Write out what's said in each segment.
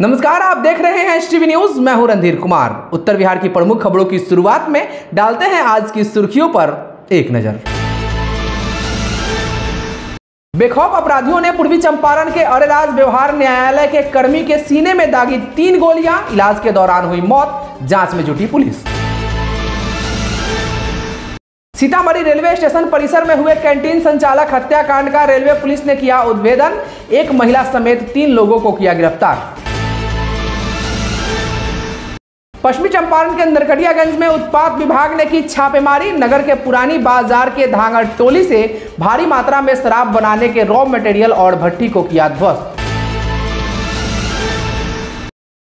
नमस्कार, आप देख रहे हैं एसटीवी न्यूज। मैं हूं रणधीर कुमार। उत्तर बिहार की प्रमुख खबरों की शुरुआत में डालते हैं आज की सुर्खियों पर एक नजर। बेखौफ अपराधियों ने पूर्वी चंपारण के अरेराज व्यवहार न्यायालय के कर्मी के सीने में दागी 3 गोलियां, इलाज के दौरान हुई मौत, जांच में जुटी पुलिस। सीतामढ़ी रेलवे स्टेशन परिसर में हुए कैंटीन संचालक हत्याकांड का रेलवे पुलिस ने किया उद्भेदन, एक महिला समेत 3 लोगों को किया गिरफ्तार। पश्चिमी चंपारण के नरकटियागंज में उत्पाद विभाग ने की छापेमारी, नगर के पुरानी बाजार के धांगड़ टोली से भारी मात्रा में शराब बनाने के रॉ मटेरियल और भट्टी को किया ध्वस्त।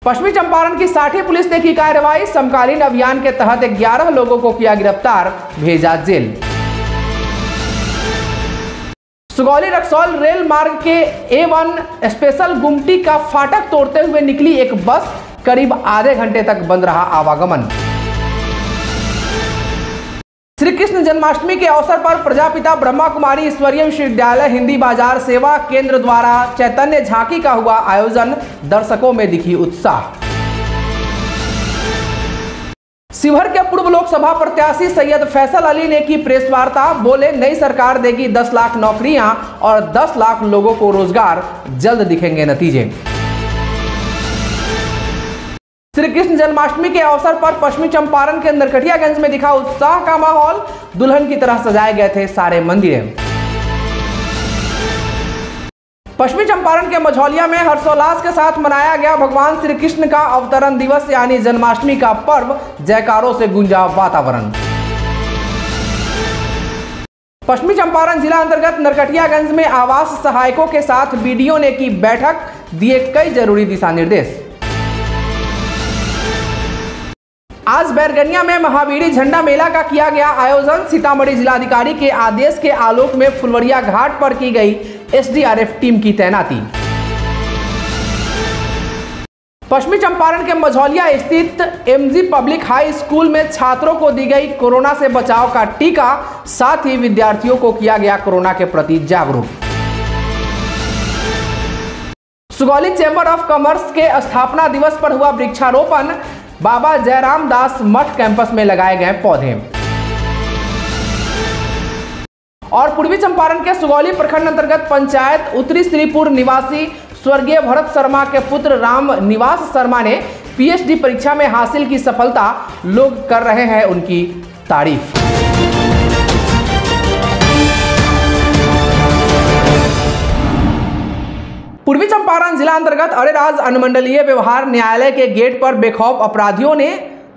पश्चिमी चंपारण की साठी पुलिस ने की कार्रवाई, समकालीन अभियान के तहत 11 लोगों को किया गिरफ्तार, भेजा जेल। सुगौली रक्सौल रेल मार्ग के A1 स्पेशल गुमटी का फाटक तोड़ते हुए निकली एक बस, करीब आधे घंटे तक बंद रहा आवागमन। श्री कृष्ण जन्माष्टमी के अवसर पर प्रजापिता ब्रह्मा कुमारी ईश्वरीय विश्वविद्यालय हिंदी बाजार सेवा केंद्र द्वारा चैतन्य झांकी का हुआ आयोजन, दर्शकों में दिखी उत्साह। शिवहर के पूर्व लोकसभा प्रत्याशी सैयद फैसल अली ने की प्रेस वार्ता, बोले नई सरकार देगी 10 लाख नौकरियां और 10 लाख लोगों को रोजगार, जल्द दिखेंगे नतीजे। श्री कृष्ण जन्माष्टमी के अवसर पर पश्चिमी चंपारण के नरकटियागंज में दिखा उत्साह का माहौल, दुल्हन की तरह सजाए गए थे सारे मंदिर। पश्चिमी चंपारण के मझौलिया में हर्षोल्लास के साथ मनाया गया भगवान श्री कृष्ण का अवतरण दिवस यानी जन्माष्टमी का पर्व, जयकारों से गूंजा वातावरण। पश्चिमी चंपारण जिला अंतर्गत नरकटियागंज में आवास सहायकों के साथ बीडीओ ने की बैठक, दिए कई जरूरी दिशा निर्देश। आज बैरगनिया में महावीरी झंडा मेला का किया गया आयोजन, सीतामढ़ी जिलाधिकारी के आदेश के आलोक में फुलवरिया घाट पर की गई एसडीआरएफ टीम की तैनाती। पश्चिमी चंपारण के मझौलिया स्थित एमजी पब्लिक हाई स्कूल में छात्रों को दी गई कोरोना से बचाव का टीका, साथ ही विद्यार्थियों को किया गया कोरोना के प्रति जागरूक। सुगौली चैंबर ऑफ कॉमर्स के स्थापना दिवस पर हुआ वृक्षारोपण, बाबा जयराम दास मठ कैंपस में लगाए गए पौधे। और पूर्वी चंपारण के सुगौली प्रखंड अंतर्गत पंचायत उत्तरी श्रीपुर निवासी स्वर्गीय भरत शर्मा के पुत्र राम निवास शर्मा ने पीएचडी परीक्षा में हासिल की सफलता, लोग कर रहे हैं उनकी तारीफ। पूर्वी चंपारण जिला अंतर्गत अरेराज अनुमंडलीय व्यवहार न्यायालय के गेट पर बेखौफ अपराधियों ने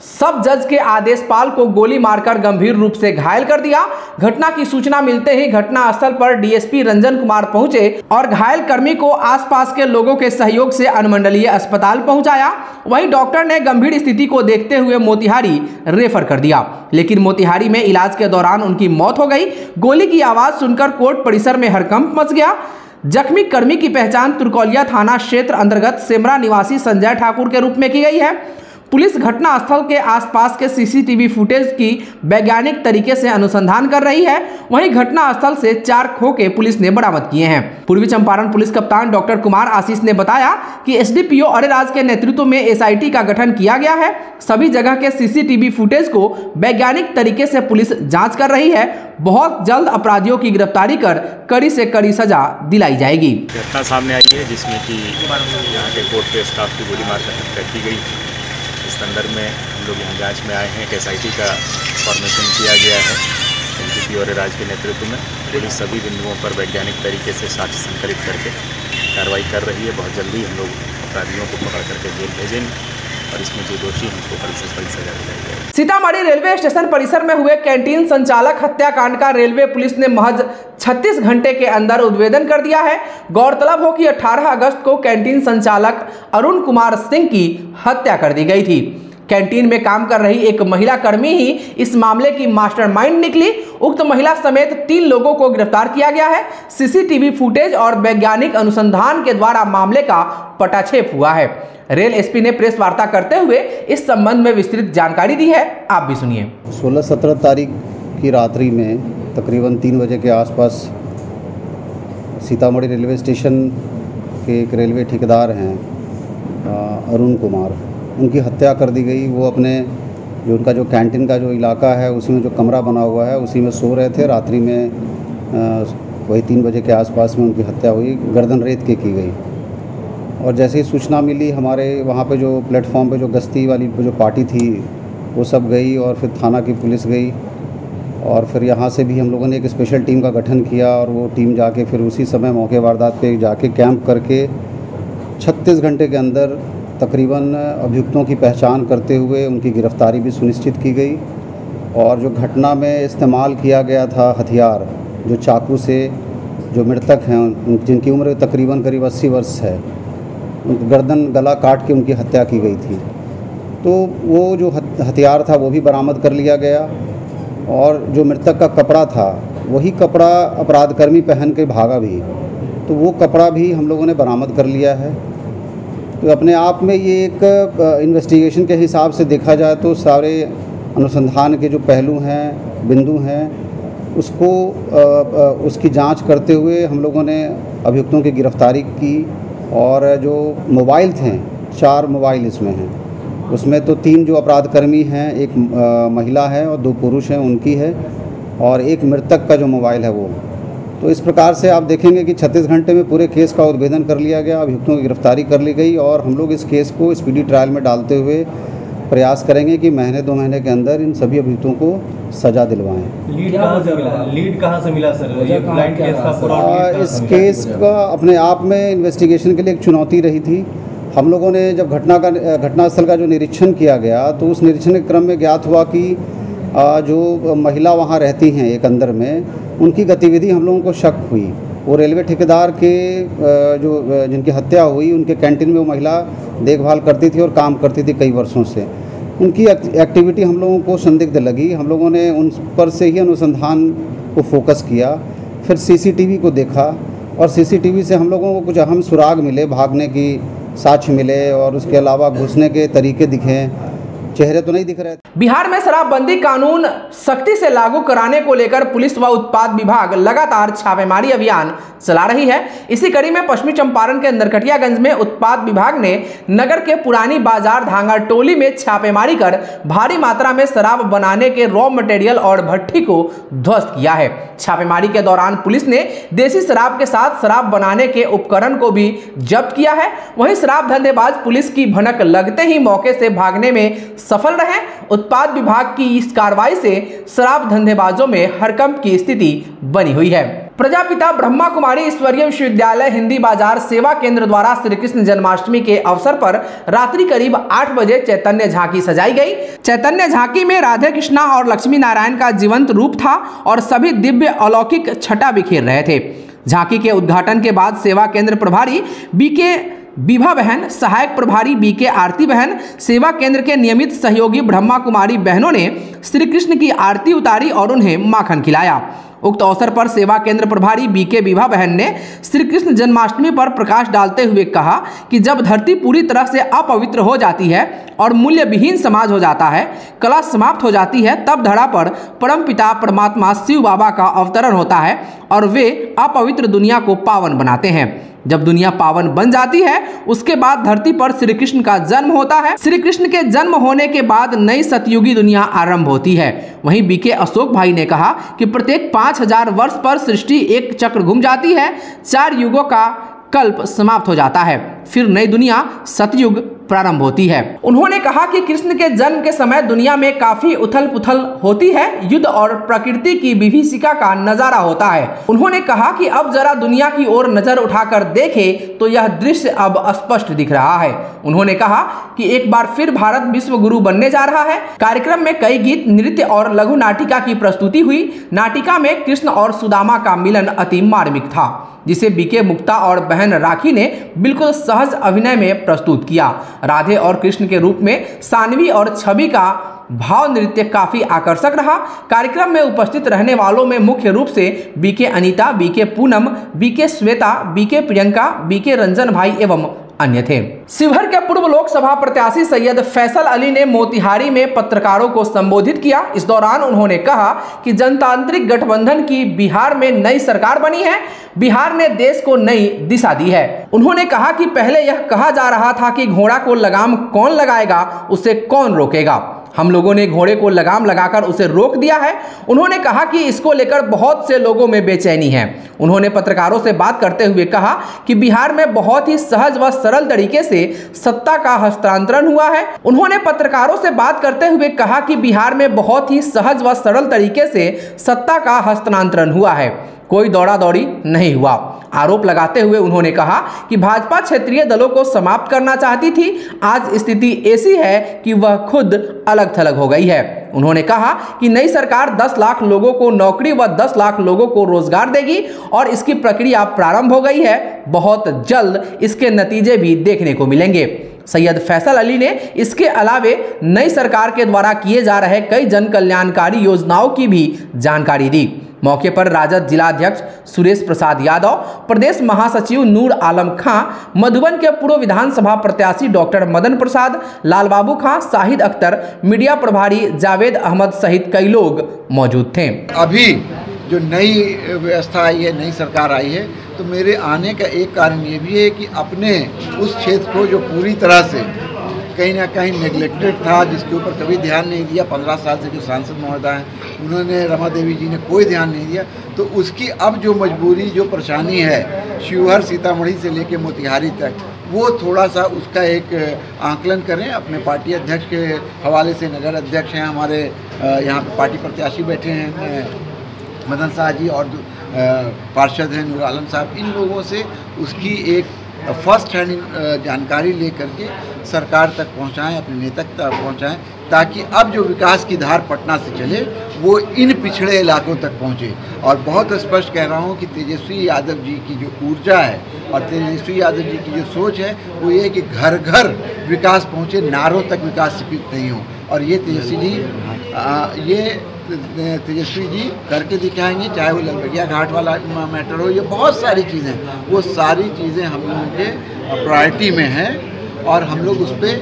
सब जज के आदेशपाल को गोली मारकर गंभीर रूप से घायल कर दिया। घटना की सूचना मिलते ही घटनास्थल पर डीएसपी रंजन कुमार पहुंचे और घायल कर्मी को आसपास के लोगों के सहयोग से अनुमंडलीय अस्पताल पहुंचाया। वहीं डॉक्टर ने गंभीर स्थिति को देखते हुए मोतिहारी रेफर कर दिया, लेकिन मोतिहारी में इलाज के दौरान उनकी मौत हो गई। गोली की आवाज सुनकर कोर्ट परिसर में हड़कंप मच गया। जख्मी कर्मी की पहचान तुर्कौलिया थाना क्षेत्र अंतर्गत सेमरा निवासी संजय ठाकुर के रूप में की गई है। पुलिस घटनास्थल के आसपास के सीसीटीवी फुटेज की वैज्ञानिक तरीके से अनुसंधान कर रही है। वहीं घटनास्थल से 4 खोखे पुलिस ने बरामद किए हैं। पूर्वी चंपारण पुलिस कप्तान डॉक्टर कुमार आशीष ने बताया कि एसडीपीओ अरेराज के नेतृत्व में एसआईटी का गठन किया गया है। सभी जगह के सीसीटीवी फुटेज को वैज्ञानिक तरीके से पुलिस जांच कर रही है। बहुत जल्द अपराधियों की गिरफ्तारी कर कड़ी से कड़ी सजा दिलाई जाएगी। घटना सामने आई है जिसमें कि यहाँ के कोर्ट के स्टाफ की गोली मारकर हत्या की गई। इस संदर्भ में हम लोग यहाँ जांच में आए हैं। एसआईटी का फॉर्मेशन किया गया है एसडीपीओ अरेराज के नेतृत्व में। पुलिस सभी बिंदुओं पर वैज्ञानिक तरीके से साक्ष्य संकलित करके कार्रवाई कर रही है। बहुत जल्दी हम लोग अपराधियों को पकड़ करके जेल भेजेंगे और इसमें जो दोषी हैं उनको कड़ी से कड़ी सजा दिलाई जाएगी। सीतामढ़ी रेलवे स्टेशन परिसर में हुए कैंटीन संचालक हत्याकांड का रेलवे पुलिस ने महज 36 घंटे के अंदर उद्भेदन कर दिया है। गौरतलब हो कि 18 अगस्त को कैंटीन संचालक अरुण कुमार सिंह की हत्या कर दी गई थी। कैंटीन में काम कर रही एक महिला कर्मी ही इस मामले की मास्टरमाइंड निकली। उक्त महिला समेत 3 लोगों को गिरफ्तार किया गया है। सीसीटीवी फुटेज और वैज्ञानिक अनुसंधान के द्वारा मामले का पटाक्षेप हुआ है। रेल एसपी ने प्रेस वार्ता करते हुए इस संबंध में विस्तृत जानकारी दी है, आप भी सुनिए। 16-17 तारीख की रात्रि में तकरीबन 3 बजे के आसपास सीतामढ़ी रेलवे स्टेशन के एक रेलवे ठेकेदार हैं अरुण कुमार, उनकी हत्या कर दी गई। वो अपने जो उनका जो कैंटीन का जो इलाका है उसी में जो कमरा बना हुआ है उसी में सो रहे थे। रात्रि में वही 3 बजे के आसपास में उनकी हत्या हुई, गर्दन रेत के की गई। और जैसे ही सूचना मिली, हमारे वहाँ पे जो प्लेटफॉर्म पे जो गश्ती वाली जो पार्टी थी वो सब गई, और फिर थाना की पुलिस गई, और फिर यहाँ से भी हम लोगों ने एक स्पेशल टीम का गठन किया, और वो टीम जाके फिर उसी समय मौके वारदात पे जाके कैंप करके 36 घंटे के अंदर तकरीबन अभियुक्तों की पहचान करते हुए उनकी गिरफ्तारी भी सुनिश्चित की गई। और जो घटना में इस्तेमाल किया गया था हथियार, जो चाकू से जो मृतक हैं जिनकी उम्र तकरीबन करीब 80 वर्ष है, उनकी गर्दन गला काट के उनकी हत्या की गई थी। तो वो जो हथियार था वो भी बरामद कर लिया गया, और जो मृतक का कपड़ा था वही कपड़ा अपराधकर्मी पहन के भागा भी, तो वो कपड़ा भी हम लोगों ने बरामद कर लिया है। तो अपने आप में ये एक इन्वेस्टिगेशन के हिसाब से देखा जाए तो सारे अनुसंधान के जो पहलू हैं, बिंदु हैं, उसको उसकी जांच करते हुए हम लोगों ने अभियुक्तों की गिरफ्तारी की। और जो मोबाइल थे, 4 मोबाइल इसमें हैं, उसमें तो 3 जो अपराधकर्मी हैं, एक महिला है और 2 पुरुष हैं, उनकी है, और एक मृतक का जो मोबाइल है वो। तो इस प्रकार से आप देखेंगे कि 36 घंटे में पूरे केस का उद्भेदन कर लिया गया, अभियुक्तों की गिरफ्तारी कर ली गई, और हम लोग इस केस को स्पीडी ट्रायल में डालते हुए प्रयास करेंगे कि महीने 2 महीने के अंदर इन सभी अभियुक्तों को सज़ा दिलवाएं। लीड कहाँ से मिला सर? ये ब्लाइंड केस का पूरा इस केस का अपने आप में इन्वेस्टिगेशन के लिए एक चुनौती रही थी। हम लोगों ने जब घटनास्थल का जो निरीक्षण किया गया, तो उस निरीक्षण के क्रम में ज्ञात हुआ कि जो महिला वहाँ रहती हैं एक अंदर में, उनकी गतिविधि हम लोगों को शक हुई। वो रेलवे ठेकेदार के जो जिनकी हत्या हुई, उनके कैंटीन में वो महिला देखभाल करती थी और काम करती थी कई वर्षों से। उनकी एक्टिविटी हम लोगों को संदिग्ध लगी। हम लोगों ने उन पर से ही अनुसंधान को फोकस किया। फिर सीसीटीवी को देखा, और सीसीटीवी से हम लोगों को कुछ अहम सुराग मिले, भागने की साक्ष्य मिले, और उसके अलावा घुसने के तरीके दिखे, चेहरे तो नहीं दिख रहे। बिहार में शराबबंदी कानून सख्ती से लागू कराने को लेकर पुलिस व उत्पाद विभाग लगातार छापेमारी अभियान चला रही है। इसी कड़ी में पश्चिमी चंपारण के नरकटियागंज में उत्पाद विभाग ने नगर के पुरानी बाजार धांगा टोली में छापेमारी कर भारी मात्रा में शराब बनाने के रॉ मटेरियल और भट्ठी को ध्वस्त किया है। छापेमारी के दौरान पुलिस ने देसी शराब के साथ शराब बनाने के उपकरण को भी जब्त किया है। वहीं शराब धंधेबाज पुलिस की भनक लगते ही मौके से भागने में सफल रहे। उत्पाद विभाग की इस कार्रवाई से शराब धंधेबाजों में हड़कंप की स्थिति बनी हुई है। प्रजापिता ब्रह्मा कुमारी ईश्वरीय विश्वविद्यालय हिंदी बाजार सेवा केंद्र द्वारा श्री कृष्ण जन्माष्टमी के अवसर पर रात्रि करीब 8 बजे चैतन्य झांकी सजाई गई। चैतन्य झांकी में राधे कृष्णा और लक्ष्मी नारायण का जीवंत रूप था और सभी दिव्य अलौकिक छटा बिखेर रहे थे। झांकी के उद्घाटन के बाद सेवा केंद्र प्रभारी बीके विभा बहन, सहायक प्रभारी बीके आरती बहन, सेवा केंद्र के नियमित सहयोगी ब्रह्मा कुमारी बहनों ने श्री कृष्ण की आरती उतारी और उन्हें माखन खिलाया। उक्त अवसर पर सेवा केंद्र प्रभारी बीके विभा बहन ने श्री कृष्ण जन्माष्टमी पर प्रकाश डालते हुए कहा कि जब धरती पूरी तरह से अपवित्र हो जाती है और मूल्य विहीन समाज हो जाता है, कला समाप्त हो जाती है, तब धरा पर परमपिता परमात्मा शिव बाबा का अवतरण होता है और वे अपवित्र दुनिया को पावन बनाते हैं। जब दुनिया पावन बन जाती है, उसके बाद धरती पर श्री कृष्ण का जन्म होता है। श्री कृष्ण के जन्म होने के बाद नई सतयुगी दुनिया आरंभ होती है। वहीं बीके अशोक भाई ने कहा कि प्रत्येक 5000 वर्ष पर सृष्टि एक चक्र घूम जाती है, 4 युगों का कल्प समाप्त हो जाता है, फिर नई दुनिया सतयुग प्रारंभ होती है। उन्होंने कहा कि कृष्ण के जन्म के समय दुनिया में काफी उथल पुथल होती है, युद्ध और प्रकृति की विभीषिका का नजारा होता है। उन्होंने कहा कि अब जरा दुनिया की ओर नजर उठाकर देखें तो यह दृश्य अब स्पष्ट दिख रहा है। उन्होंने कहा कि एक बार फिर भारत विश्व गुरु बनने जा रहा है। कार्यक्रम में कई गीत, नृत्य और लघु नाटिका की प्रस्तुति हुई। नाटिका में कृष्ण और सुदामा का मिलन अति मार्मिक था, जिसे बीके मुक्ता और बहन राखी ने बिल्कुल सहज अभिनय में प्रस्तुत किया। राधे और कृष्ण के रूप में सानवी और छवि का भाव नृत्य काफी आकर्षक रहा। कार्यक्रम में उपस्थित रहने वालों में मुख्य रूप से BK Anita, BK Poonam, BK Shweta, BK Priyanka, BK Ranjan भाई एवं अन्य थे। शिवहर के पूर्व लोकसभा प्रत्याशी सैयद फैसल अली ने मोतिहारी में पत्रकारों को संबोधित किया। इस दौरान उन्होंने कहा कि जनतांत्रिक गठबंधन की बिहार में नई सरकार बनी है, बिहार ने देश को नई दिशा दी है। उन्होंने कहा कि पहले यह कहा जा रहा था कि घोड़ा को लगाम कौन लगाएगा, उसे कौन रोकेगा। हम लोगों ने घोड़े को लगाम लगाकर उसे रोक दिया है। उन्होंने कहा कि इसको लेकर बहुत से लोगों में बेचैनी है। उन्होंने पत्रकारों से बात करते हुए कहा कि बिहार में बहुत ही सहज व सरल तरीके से सत्ता का हस्तांतरण हुआ है। उन्होंने पत्रकारों से बात करते हुए कहा कि बिहार में बहुत ही सहज व सरल तरीके से सत्ता का हस्तांतरण हुआ है, कोई दौड़ा दौड़ी नहीं हुआ। आरोप लगाते हुए उन्होंने कहा कि भाजपा क्षेत्रीय दलों को समाप्त करना चाहती थी, आज स्थिति ऐसी है कि वह खुद अलग थलग हो गई है। उन्होंने कहा कि नई सरकार 10 लाख लोगों को नौकरी व 10 लाख लोगों को रोजगार देगी और इसकी प्रक्रिया प्रारंभ हो गई है। बहुत जल्द इसके नतीजे भी देखने को मिलेंगे। सैयद फैसल अली ने इसके अलावे नई सरकार के द्वारा किए जा रहे कई जन कल्याणकारी योजनाओं की भी जानकारी दी। मौके पर राजद जिलाध्यक्ष सुरेश प्रसाद यादव, प्रदेश महासचिव नूर आलम खां, मधुबन के पूर्व विधानसभा प्रत्याशी डॉक्टर मदन प्रसाद, लालबाबू खां, शाहिद अख्तर, मीडिया प्रभारी जावेद अहमद सहित कई लोग मौजूद थे। अभी जो नई व्यवस्था आई है, नई सरकार आई है, तो मेरे आने का एक कारण ये भी है कि अपने उस क्षेत्र को जो पूरी तरह से कहीं ना कहीं नेग्लेक्टेड था, जिसके ऊपर कभी ध्यान नहीं दिया, 15 साल से जो सांसद महोदय हैं उन्होंने, रमा देवी जी ने कोई ध्यान नहीं दिया, तो उसकी अब जो मजबूरी, जो परेशानी है शिवहर सीतामढ़ी से लेकर मोतिहारी तक, वो थोड़ा सा उसका एक आंकलन करें। अपने पार्टी अध्यक्ष के हवाले से, नगर अध्यक्ष हैं हमारे यहाँ पे, पार्टी प्रत्याशी बैठे हैं मदन शाह जी, और पार्षद हैं नूर आलम साहब, इन लोगों से उसकी एक फर्स्ट हैंड जानकारी ले करके सरकार तक पहुंचाएं, अपने नेता तक पहुंचाएं, ताकि अब जो विकास की धार पटना से चले वो इन पिछड़े इलाकों तक पहुंचे। और बहुत स्पष्ट कह रहा हूं कि तेजस्वी यादव जी की जो ऊर्जा है और तेजस्वी यादव जी की जो सोच है वो ये है कि घर घर विकास पहुंचे, नारों तक विकास सीमित नहीं हो। और ये तेजस्वी जी करके दिखाएंगे, चाहे वो ललबगिया घाट वाला मैटर हो, ये बहुत सारी चीज़ें, वो सारी चीज़ें हम लोगों के प्रायोरिटी में हैं और हम लोग उस पर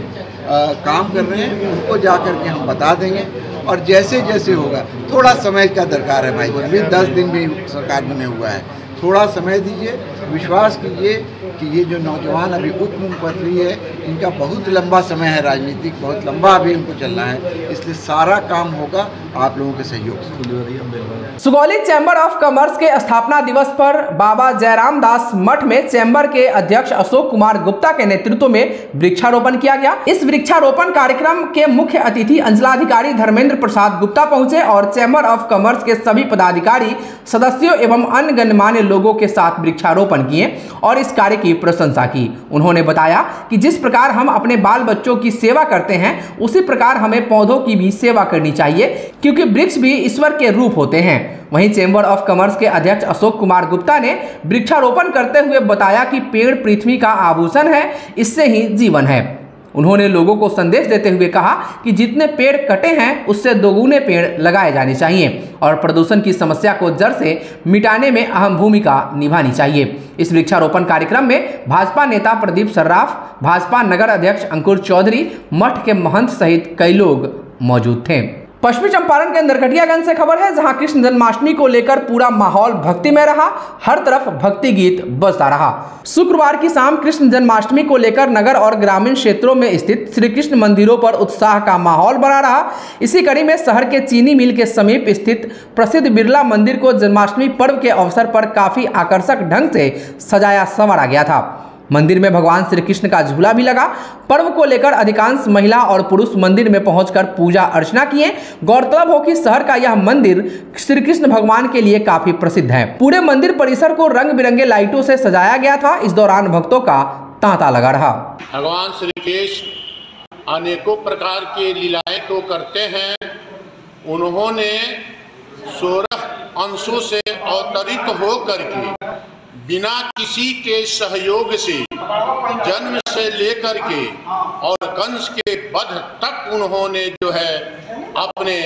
काम कर रहे हैं। उनको जा कर के हम बता देंगे और जैसे जैसे होगा, थोड़ा समय का दरकार है भाई, अभी 10 दिन में सरकार बने हुआ है, थोड़ा समय दीजिए, विश्वास कीजिए कि ये जो नौजवान अभी उप मुख्यमंत्री है, इनका बहुत लंबा समय है, राजनीतिक बहुत लंबा अभी इनको चलना है, इसलिए सारा काम होगा आप लोगों के सहयोग से। सुगौली चैम्बर ऑफ कॉमर्स के स्थापना दिवस पर बाबा जयराम दास मठ में चैम्बर के अध्यक्ष अशोक कुमार गुप्ता के नेतृत्व में वृक्षारोपण किया गया। इस वृक्षारोपण कार्यक्रम के मुख्य अतिथि अंचलाधिकारी धर्मेंद्र प्रसाद गुप्ता पहुंचे और चैम्बर ऑफ कॉमर्स के सभी पदाधिकारी, सदस्यों एवं अन्य गणमान्य लोगों के साथ वृक्षारोपण किए और इस कार्य की प्रशंसा की। उन्होंने बताया कि जिस प्रकार हम अपने बाल बच्चों की सेवा करते हैं, उसी प्रकार हमें पौधों की भी सेवा करनी चाहिए, क्योंकि वृक्ष भी ईश्वर के रूप होते हैं। वहीं चैम्बर ऑफ कॉमर्स के अध्यक्ष अशोक कुमार गुप्ता ने वृक्षारोपण करते हुए बताया कि पेड़ पृथ्वी का आभूषण है, इससे ही जीवन है। उन्होंने लोगों को संदेश देते हुए कहा कि जितने पेड़ कटे हैं उससे दोगुने पेड़ लगाए जाने चाहिए और प्रदूषण की समस्या को जड़ से मिटाने में अहम भूमिका निभानी चाहिए। इस वृक्षारोपण कार्यक्रम में भाजपा नेता प्रदीप सर्राफ, भाजपा नगर अध्यक्ष अंकुर चौधरी, मठ के महंत सहित कई लोग मौजूद थे। पश्चिमी चंपारण के नरकटियागंज से खबर है, जहां कृष्ण जन्माष्टमी को लेकर पूरा माहौल भक्ति में रहा, हर तरफ भक्ति गीत बजता रहा। शुक्रवार की शाम कृष्ण जन्माष्टमी को लेकर नगर और ग्रामीण क्षेत्रों में स्थित श्री कृष्ण मंदिरों पर उत्साह का माहौल बना रहा। इसी कड़ी में शहर के चीनी मिल के समीप स्थित प्रसिद्ध बिरला मंदिर को जन्माष्टमी पर्व के अवसर पर काफी आकर्षक ढंग से सजाया संवारा गया था। मंदिर में भगवान श्री कृष्ण का झूला भी लगा। पर्व को लेकर अधिकांश महिला और पुरुष मंदिर में पहुंचकर पूजा अर्चना किए। गौरतलब हो कि शहर का यह मंदिर श्री कृष्ण भगवान के लिए काफी प्रसिद्ध है। पूरे मंदिर परिसर को रंग बिरंगे लाइटों से सजाया गया था। इस दौरान भक्तों का तांता लगा रहा। भगवान श्री कृष्ण अनेकों प्रकार की लीलाएं तो करते हैं। उन्होंने 16 अंशों से अवतरित होकर के बिना किसी के सहयोग से जन्म से लेकर के और कंस के वध तक उन्होंने जो है अपने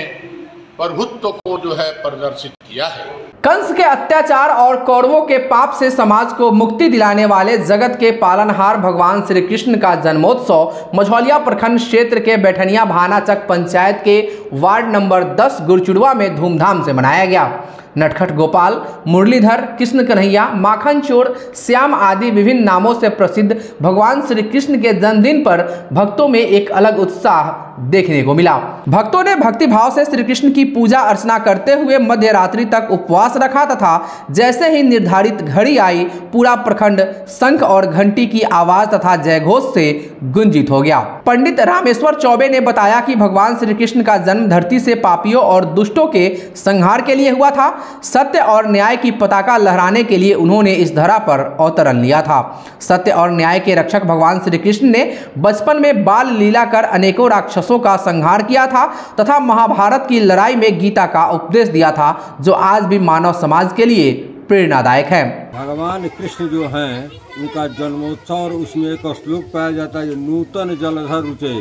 प्रभुत्व को जो है प्रदर्शित किया है। कंस के अत्याचार और कौरवों के पाप से समाज को मुक्ति दिलाने वाले जगत के पालनहार भगवान श्री कृष्ण का जन्मोत्सव मझौलिया प्रखंड क्षेत्र के बैठनिया भानाचक पंचायत के वार्ड नंबर 10 गुरचुड़वा में धूमधाम से मनाया गया। नटखट गोपाल, मुरलीधर, कृष्ण कन्हैया, माखन चोर, श्याम आदि विभिन्न नामों से प्रसिद्ध भगवान श्री कृष्ण के जन्मदिन पर भक्तों में एक अलग उत्साह देखने को मिला। भक्तों ने भक्ति भाव से श्री कृष्ण की पूजा अर्चना करते हुए मध्य रात्रि तक उपवास रखा तथा जैसे ही निर्धारित घड़ी आई पूरा प्रखंड शंख और घंटी की आवाज तथा जयघोष से गुंजित हो गया। पंडित रामेश्वर चौबे ने बताया कि भगवान श्री कृष्ण का जन्म धरती से पापियों और दुष्टों के संहार के लिए हुआ था। सत्य और न्याय की पताका लहराने के लिए उन्होंने इस धरा पर अवतरण लिया था। सत्य और न्याय के रक्षक भगवान श्री कृष्ण ने बचपन में बाल लीला कर अनेकों राक्षसों का संहार किया था तथा महाभारत की लड़ाई में गीता का उपदेश दिया था, जो आज भी मानव समाज के लिए प्रेरणादायक है। भगवान कृष्ण जो हैं उनका जन्मोत्सव और उसमें एक श्लोक पाया जाता है, नूतन जलधर रुचे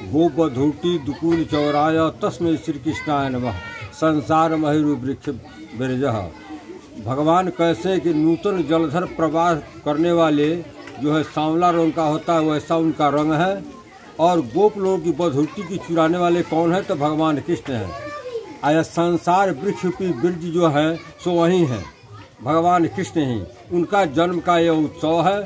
गोपधूटी दुकूल चौराय तस्मै श्री कृष्णाय नमः संसार महिरु वृक्ष बिरजह। भगवान कैसे कि नूतन जलधर प्रवास करने वाले जो है सांवला रंग का होता है वैसा उनका रंग है, और गोप लोगों की बधूटी की चुराने वाले कौन है तो भगवान कृष्ण है। आया संसार वृक्ष की बिरज जो है सो वही है भगवान कृष्ण ही, उनका जन्म का यह उत्सव है।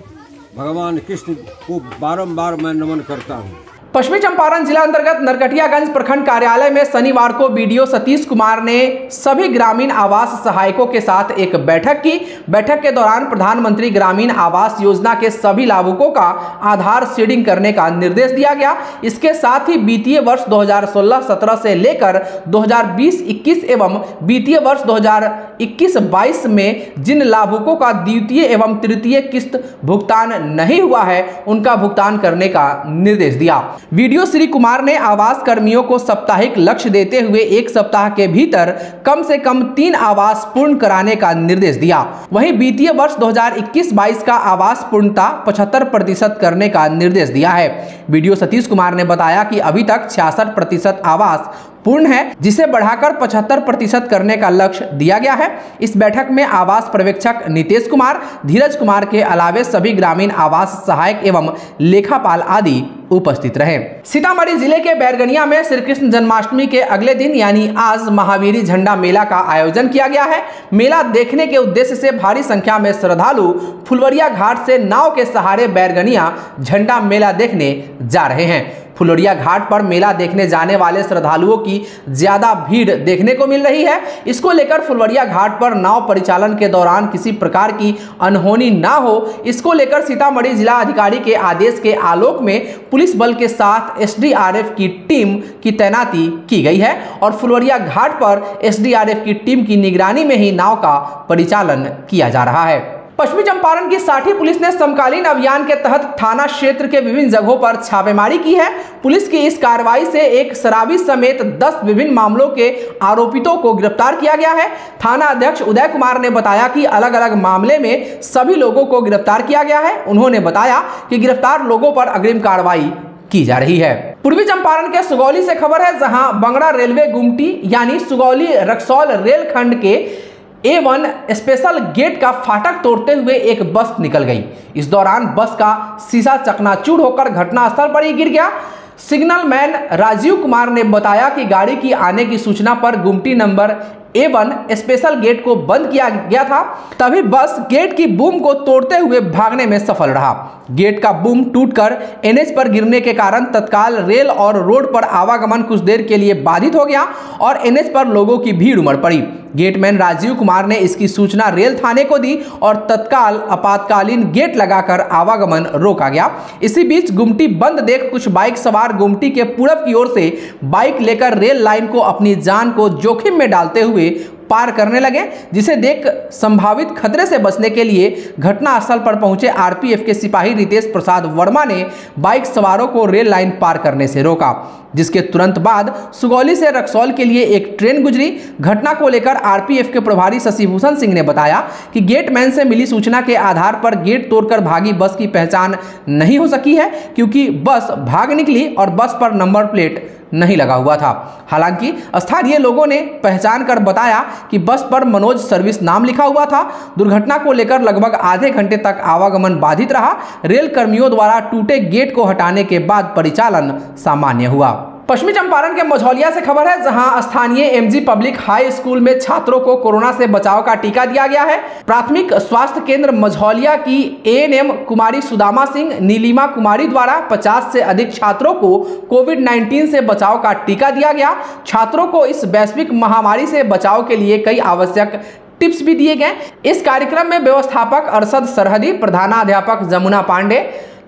भगवान कृष्ण को बारंबार मैं नमन करता हूँ। पश्चिमी चंपारण जिला अंतर्गत नरकटियागंज प्रखंड कार्यालय में शनिवार को बीडीओ सतीश कुमार ने सभी ग्रामीण आवास सहायकों के साथ एक बैठक की। बैठक के दौरान प्रधानमंत्री ग्रामीण आवास योजना के सभी लाभुकों का आधार सीडिंग करने का निर्देश दिया गया। इसके साथ ही वित्तीय वर्ष 2016-17 से लेकर 2020-21 एवं वित्तीय वर्ष 2021-22 में जिन लाभुकों का द्वितीय एवं तृतीय किस्त भुगतान नहीं हुआ है उनका भुगतान करने का निर्देश दिया। वीडियो श्री कुमार ने आवास कर्मियों को साप्ताहिक लक्ष्य देते हुए एक सप्ताह के भीतर कम से कम 3 आवास पूर्ण कराने का निर्देश दिया। वहीं वित्तीय वर्ष 2021-22 का आवास पूर्णता 75% करने का निर्देश दिया है। वीडियो सतीश कुमार ने बताया कि अभी तक 66% आवास पूर्ण है, जिसे बढ़ाकर 75% करने का लक्ष्य दिया गया है। इस बैठक में आवास पर्यवेक्षक नीतेश कुमार, धीरज कुमार के अलावे सभी ग्रामीण आवास सहायक एवं लेखापाल आदि उपस्थित रहे। सीतामढ़ी जिले के बैरगनिया में श्री कृष्ण जन्माष्टमी के अगले दिन यानी आज महावीरी झंडा मेला का आयोजन किया गया है। मेला देखने के उद्देश्य से भारी संख्या में श्रद्धालु फुलवरिया घाट से नाव के सहारे बैरगनिया झंडा मेला देखने जा रहे हैं। फुलवरिया घाट पर मेला देखने जाने वाले श्रद्धालुओं की ज्यादा भीड़ देखने को मिल रही है। इसको लेकर फुलवरिया घाट पर नाव परिचालन के दौरान किसी प्रकार की अनहोनी ना हो, इसको लेकर सीतामढ़ी जिला अधिकारी के आदेश के आलोक में पुलिस बल के साथ एसडीआरएफ की टीम की तैनाती की गई है और फुलवरिया घाट पर एसडीआरएफ की टीम की निगरानी में ही नाव का परिचालन किया जा रहा है। पश्चिमी चंपारण की साठी पुलिस ने समकालीन अभियान के तहत थाना क्षेत्र के विभिन्न जगहों पर छापेमारी की है। पुलिस की इस कार्रवाई से एक शराबी समेत 10 विभिन्न मामलों के आरोपितों को गिरफ्तार किया गया है। थाना अध्यक्ष उदय कुमार ने बताया कि अलग अलग मामले में सभी लोगों को गिरफ्तार किया गया है। उन्होंने बताया कि गिरफ्तार लोगों पर अग्रिम कार्रवाई की जा रही है। पूर्वी चंपारण के सुगौली से खबर है, जहां बंगड़ा रेलवे गुमटी यानी सुगौली रक्सौल रेलखंड के A1 स्पेशल गेट का फाटक तोड़ते हुए एक बस निकल गई। इस दौरान बस का शीशा चकनाचूर होकर घटनास्थल पर ही गिर गया। सिग्नल मैन राजीव कुमार ने बताया कि गाड़ी की आने की सूचना पर गुमटी नंबर A1 स्पेशल गेट को बंद किया गया था, तभी बस गेट की बूम को तोड़ते हुए भागने में सफल रहा। गेट का बूम टूटकर NH पर गिरने के कारण तत्काल रेल और रोड पर आवागमन कुछ देर के लिए बाधित हो गया और NH पर लोगों की भीड़ उमड़ पड़ी। गेटमैन राजीव कुमार ने इसकी सूचना रेल थाने को दी और तत्काल आपातकालीन गेट लगाकर आवागमन रोका गया। इसी बीच गुमटी बंद देख कुछ बाइक सवार गुमटी के पूरब की ओर से बाइक लेकर रेल लाइन को अपनी जान को जोखिम में डालते हुए पार करने लगे, जिसे देख संभावित खतरे से बचने के लिए घटनास्थल पर पहुंचे आरपीएफ के सिपाही रितेश प्रसाद वर्मा ने बाइक सवारों को रेल लाइन पार करने से रोका, जिसके तुरंत बाद सुगौली से रक्सौल के लिए एक ट्रेन गुजरी। घटना को लेकर आरपीएफ के प्रभारी शशिभूषण सिंह ने बताया कि गेटमैन से मिली सूचना के आधार पर गेट तोड़कर भागी बस की पहचान नहीं हो सकी है, क्योंकि बस भाग निकली और बस पर नंबर प्लेट नहीं लगा हुआ था। हालांकि स्थानीय लोगों ने पहचान कर बताया कि बस पर मनोज सर्विस नाम लिखा हुआ था। दुर्घटना को लेकर लगभग आधे घंटे तक आवागमन बाधित रहा। रेल कर्मियों द्वारा टूटे गेट को हटाने के बाद परिचालन सामान्य हुआ। पश्चिमी चंपारण के मझौलिया से खबर है, जहां स्थानीय एमजी पब्लिक हाई स्कूल में छात्रों को कोरोना से बचाव का टीका दिया गया है। प्राथमिक स्वास्थ्य केंद्र मझौलिया की एएनएम कुमारी सुदामा सिंह नीलिमा कुमारी द्वारा 50 से अधिक छात्रों को कोविड-19 से बचाव का टीका दिया गया। छात्रों को इस वैश्विक महामारी से बचाव के लिए कई आवश्यक टिप्स भी दिए गए। इस कार्यक्रम में व्यवस्थापक अरशद सरहदी, प्रधानाध्यापक जमुना पांडे,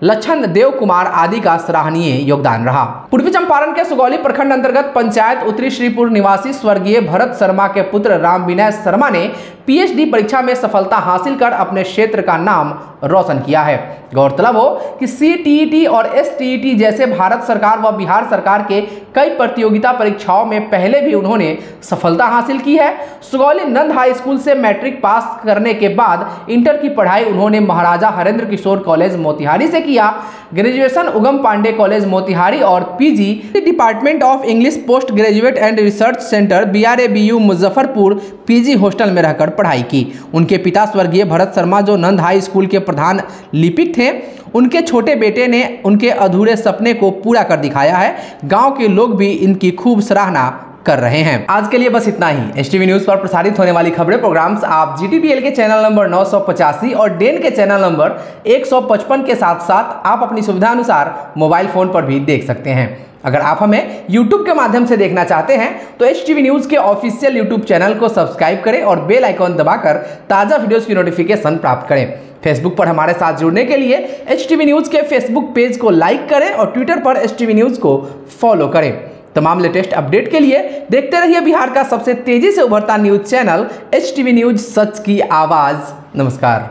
लक्षण देव कुमार आदि का सराहनीय योगदान रहा। पूर्वी चंपारण के सुगौली प्रखंड अंतर्गत पंचायत उत्तरी श्रीपुर निवासी स्वर्गीय भरत शर्मा के पुत्र राम विनय शर्मा ने पीएचडी परीक्षा में सफलता हासिल कर अपने क्षेत्र का नाम रोशन किया है। गौरतलब हो कि सीटीईटी और एसटीईटी जैसे भारत सरकार व बिहार सरकार के कई प्रतियोगिता परीक्षाओं में पहले भी उन्होंने सफलता हासिल की है। सुगौली नंद हाई स्कूल से मैट्रिक पास करने के बाद इंटर की पढ़ाई उन्होंने महाराजा हरेंद्र किशोर कॉलेज मोतिहारी से किया। ग्रेजुएशन उगम पांडे कॉलेज मोतिहारी और PG department of English post graduate and research centre BRABU Muzaffarpur PG hostel में रहकर पढ़ाई की। उनके पिता स्वर्गीय भरत शर्मा जो नंद हाई स्कूल के प्रधान लिपिक थे, उनके छोटे बेटे ने उनके अधूरे सपने को पूरा कर दिखाया है। गांव के लोग भी इनकी खूब सराहना कर रहे हैं। आज के लिए बस इतना ही। एचटीवी न्यूज पर प्रसारित होने वाली खबरें प्रोग्राम्स आप GTPL के चैनल नंबर 985 और डेन के चैनल नंबर 155 के साथ साथ आप अपनी सुविधा अनुसार मोबाइल फोन पर भी देख सकते हैं। अगर आप हमें YouTube के माध्यम से देखना चाहते हैं तो एचटीवी न्यूज के ऑफिशियल YouTube चैनल को सब्सक्राइब करें और बेल आइकॉन दबाकर ताज़ा वीडियोस की नोटिफिकेशन प्राप्त करें। फेसबुक पर हमारे साथ जुड़ने के लिए एचटीवी न्यूज के फेसबुक पेज को लाइक करें और ट्विटर पर एचटीवी न्यूज को फॉलो करें। तमाम लेटेस्ट अपडेट के लिए देखते रहिए बिहार का सबसे तेजी से उभरता न्यूज चैनल एचटीवी न्यूज, सच की आवाज। नमस्कार।